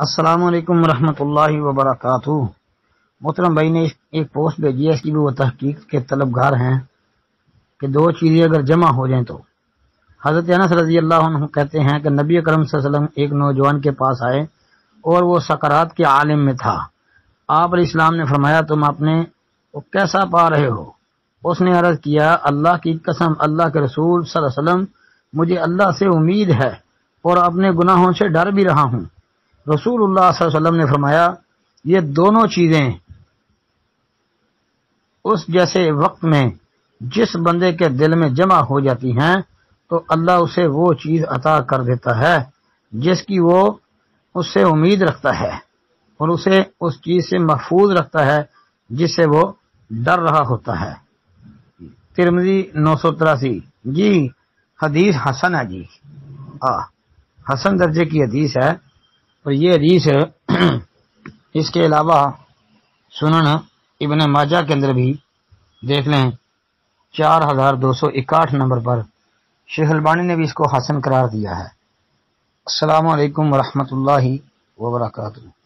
السلام علیکم ورحمۃ اللہ وبرکاتہ۔ محترم بھائی نے ایک پوسٹ بھیجی ہے، اس کی بھی وہ تحقیق کے طلبگار ہیں کہ دو چیزیں اگر جمع ہو جائیں تو حضرت انس رضی اللہ عنہ کہتے ہیں کہ نبی اکرم صلی اللہ علیہ وسلم ایک نوجوان کے پاس آئے اور وہ سکرات کے عالم میں تھا۔ آپ علیہ السلام نے فرمایا تم اپنے کو کیسا پا رہے ہو؟ اس نے عرض کیا اللہ کی قسم اللہ کے رسول صلی اللہ علیہ وسلم مجھے اللہ سے امید ہے اور اپنے گناہوں سے ڈر بھی رہا ہوں۔ رسول اللہ صلی اللہ علیہ وسلم نے فرمایا یہ دونوں چیزیں اس جیسے وقت میں جس بندے کے دل میں جمع ہو جاتی ہیں تو اللہ اسے وہ چیز عطا کر دیتا ہے جس کی وہ اس سے امید رکھتا ہے اور اسے اس چیز سے محفوظ رکھتا ہے جس سے وہ ڈر رہا ہوتا ہے۔ ترمذی 983۔ جی حدیث حسن ہے، جی حسن درجے کی حدیث ہے، اور یہ حدیث اس کے علاوہ سنن ابن ماجہ کے اندر بھی دیکھ لیں 4261 نمبر پر شیخ البانی نے بھی اس کو حسن قرار دیا ہے۔ السلام علیکم ورحمۃ اللہ وبرکاتہ۔